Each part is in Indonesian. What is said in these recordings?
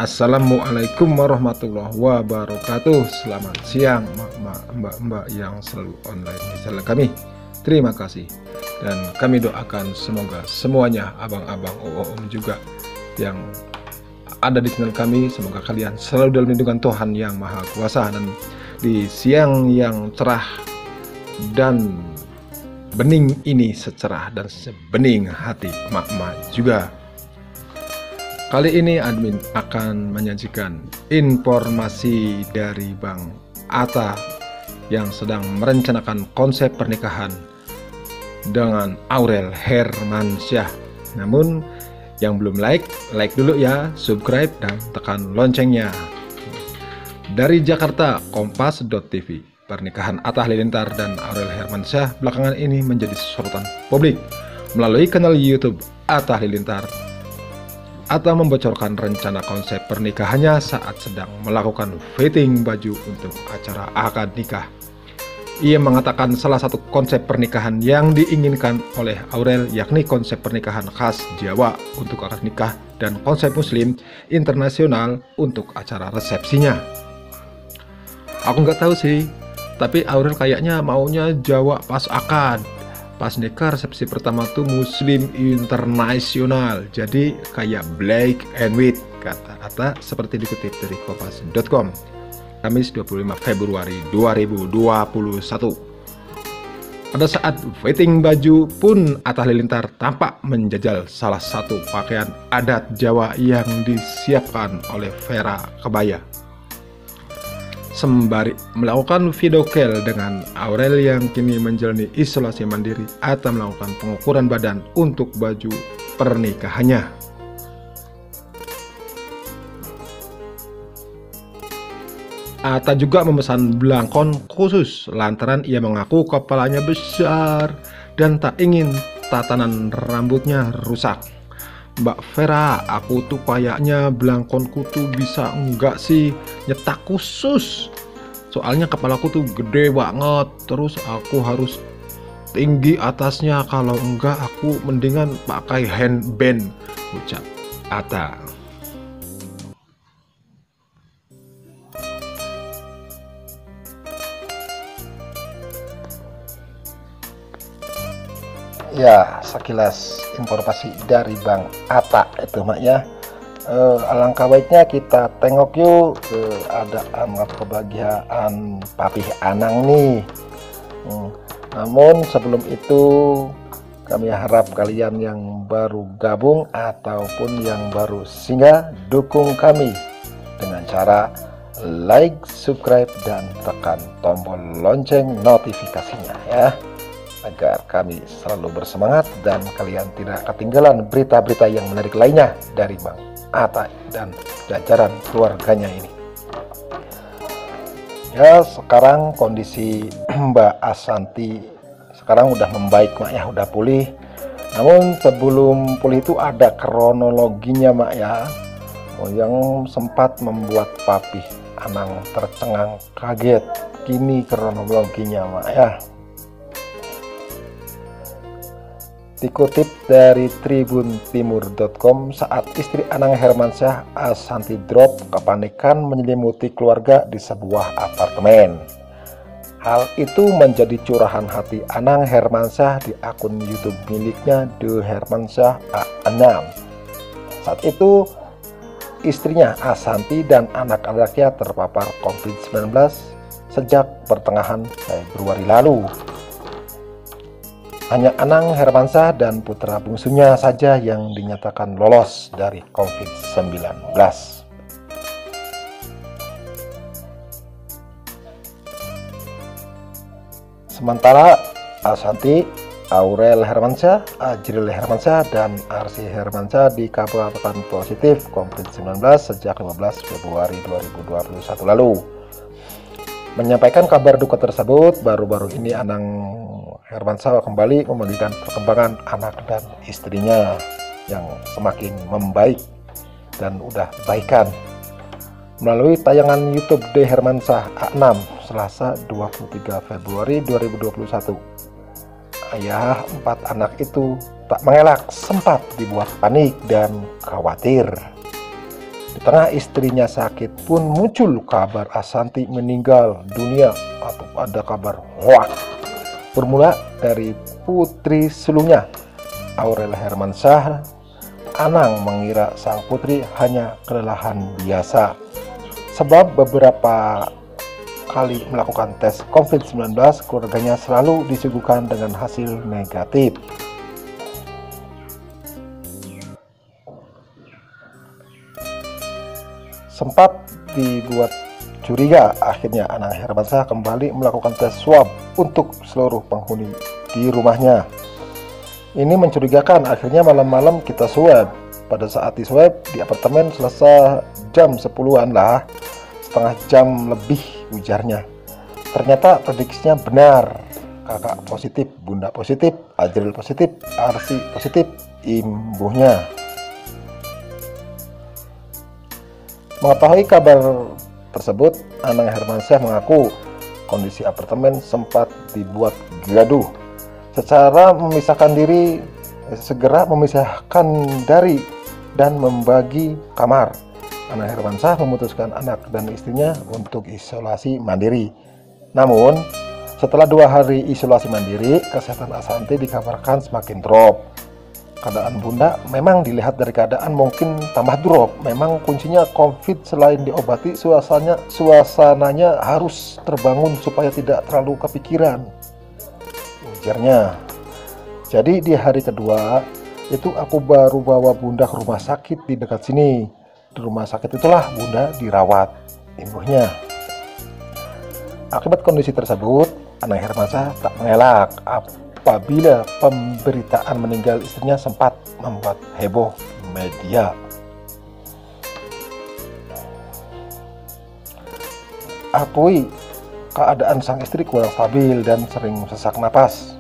Assalamualaikum warahmatullahi wabarakatuh. Selamat siang mbak-mbak yang selalu online di channel kami. Terima kasih. Dan kami doakan semoga semuanya, abang-abang, om juga yang ada di channel kami, semoga kalian selalu dalam lindungan Tuhan yang Maha Kuasa. Dan di siang yang cerah dan bening ini, secerah dan sebening hati emak-emak juga, kali ini admin akan menyajikan informasi dari Bang Atta yang sedang merencanakan konsep pernikahan dengan Aurel Hermansyah. Namun yang belum like dulu ya, subscribe dan tekan loncengnya. Dari Jakarta, Kompas.tv. Pernikahan Atta Halilintar dan Aurel Hermansyah belakangan ini menjadi sorotan publik. Melalui kanal YouTube Atta Halilintar, Atta membocorkan rencana konsep pernikahannya saat sedang melakukan fitting baju untuk acara akad nikah. Ia mengatakan salah satu konsep pernikahan yang diinginkan oleh Aurel yakni konsep pernikahan khas Jawa untuk akad nikah dan konsep Muslim internasional untuk acara resepsinya. Aku nggak tahu sih, tapi Aurel kayaknya maunya Jawa pas akad. Pas nikah resepsi pertama tuh Muslim internasional, jadi kayak black and white, kata Atta seperti dikutip dari kompas.com, Kamis 25 Februari 2021. Pada saat fitting baju pun Atta Halilintar tampak menjajal salah satu pakaian adat Jawa yang disiapkan oleh Vera Kebaya. Sembari melakukan video call dengan Aurel yang kini menjalani isolasi mandiri, Atta melakukan pengukuran badan untuk baju pernikahannya. Atta juga memesan belangkon khusus lantaran ia mengaku kepalanya besar dan tak ingin tatanan rambutnya rusak. Mbak Vera, aku tuh kayaknya belangkonku tuh bisa enggak sih nyetak khusus, soalnya kepalaku tuh gede banget, terus aku harus tinggi atasnya, kalau enggak aku mendingan pakai handband, ucap Atta. Ya, sekilas informasi dari Bang Atta itu mak ya. Alangkah baiknya kita tengok yuk ada amat kebahagiaan Papih Anang nih. Namun sebelum itu kami harap kalian yang baru gabung ataupun yang baru singgah dukung kami dengan cara like, subscribe dan tekan tombol lonceng notifikasinya ya, agar kami selalu bersemangat dan kalian tidak ketinggalan berita-berita yang menarik lainnya dari Bang Atta dan jajaran keluarganya ini. Ya, sekarang kondisi Mbak Asanti sekarang udah membaik mak ya, udah pulih. Namun sebelum pulih itu ada kronologinya mak ya, yang sempat membuat Papih Anang tercengang kaget. Kini kronologinya mak ya. Dikutip dari tribuntimur.com, saat istri Anang Hermansyah, Asanti Drop, kepanikan menyelimuti keluarga di sebuah apartemen. Hal itu menjadi curahan hati Anang Hermansyah di akun YouTube miliknya The Hermansyah A6. Saat itu istrinya Asanti dan anak-anaknya terpapar COVID-19 sejak pertengahan Februari lalu. Hanya Anang Hermansyah dan putra bungsunya saja yang dinyatakan lolos dari COVID-19. Sementara Asanti, Aurel Hermansyah, Ajril Hermansyah, dan Arsy Hermansyah dikabarkan positif COVID-19 sejak 15 Februari 2021 lalu. Menyampaikan kabar duka tersebut, baru-baru ini Anang Hermansyah kembali membagikan perkembangan anak dan istrinya yang semakin membaik dan udah baikan. Melalui tayangan YouTube The Hermansyah A6 Selasa 23 Februari 2021, ayah 4 anak itu tak mengelak sempat dibuat panik dan khawatir. Setengah istrinya sakit pun muncul kabar Asanti meninggal dunia atau ada kabar hoak. Bermula dari putri sulungnya, Aurel Hermansyah. Anang mengira sang putri hanya kelelahan biasa. Sebab beberapa kali melakukan tes COVID-19, keluarganya selalu disuguhkan dengan hasil negatif. Sempat dibuat curiga, akhirnya Anang Hermansyah kembali melakukan tes swab untuk seluruh penghuni di rumahnya. Ini mencurigakan, akhirnya malam-malam kita swab. Pada saat di swab di apartemen selesai jam 10-an lah, setengah jam lebih ujarnya. Ternyata prediksinya benar. Kakak positif, bunda positif, Ajril positif, Arsi positif, imbuhnya. Mengetahui kabar tersebut, Anang Hermansyah mengaku kondisi apartemen sempat dibuat gaduh. Secara memisahkan diri, segera memisahkan dari dan membagi kamar. Anang Hermansyah memutuskan anak dan istrinya untuk isolasi mandiri. Namun, setelah 2 hari isolasi mandiri, kesehatan Asanti dikabarkan semakin drop. Keadaan bunda memang dilihat dari keadaan mungkin tambah drop. Memang kuncinya COVID selain diobati, suasananya harus terbangun supaya tidak terlalu kepikiran, ujarnya. Jadi di hari kedua itu aku baru bawa bunda ke rumah sakit di dekat sini. Di rumah sakit itulah bunda dirawat, imbuhnya. Akibat kondisi tersebut, Anang Hermansyah tak mengelak apabila pemberitaan meninggal istrinya sempat membuat heboh media. Akui keadaan sang istri kurang stabil dan sering sesak napas.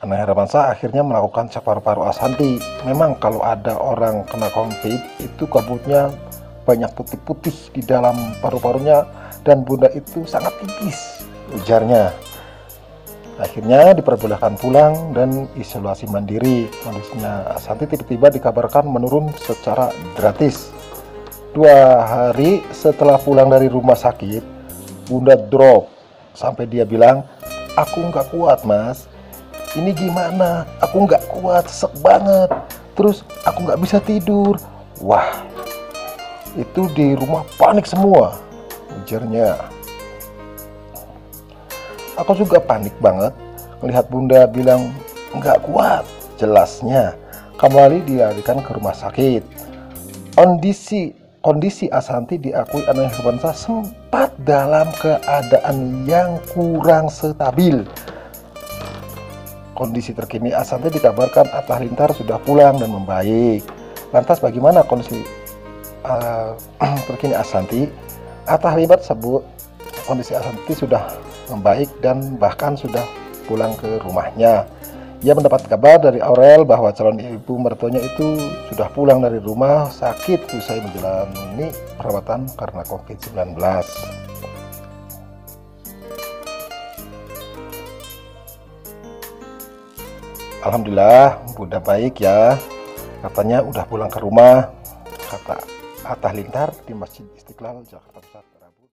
Anang Hermansyah akhirnya melakukan cek paru-paru Asanti. Memang kalau ada orang kena COVID itu kabutnya banyak putih-putih di dalam paru-parunya dan bunda itu sangat tipis, ujarnya. Akhirnya diperbolehkan pulang dan isolasi mandiri. Kondisinya Asanti tiba-tiba dikabarkan menurun secara drastis. 2 hari setelah pulang dari rumah sakit, bunda drop sampai dia bilang, "Aku nggak kuat mas, ini gimana? Aku nggak kuat, sesek banget. Terus aku nggak bisa tidur." Wah, itu di rumah panik semua, ujarnya. Aku juga panik banget melihat bunda bilang nggak kuat. Jelasnya kembali dilarikan ke rumah sakit. Kondisi Asanti diakui Anang Hermansyah sempat dalam keadaan yang kurang stabil. Kondisi terkini Asanti dikabarkan Atta Halilintar sudah pulang dan membaik. Lantas bagaimana kondisi terkini Asanti? Atta Halilintar sebut kondisi Asanti sudah membaik dan bahkan sudah pulang ke rumahnya. Ia mendapat kabar dari Aurel bahwa calon ibu mertuanya itu sudah pulang dari rumah sakit usai menjalani perawatan karena COVID-19. Alhamdulillah, bunda baik ya. Katanya udah pulang ke rumah, kata Atta Halilintar di Masjid Istiqlal, Jakarta Pusat.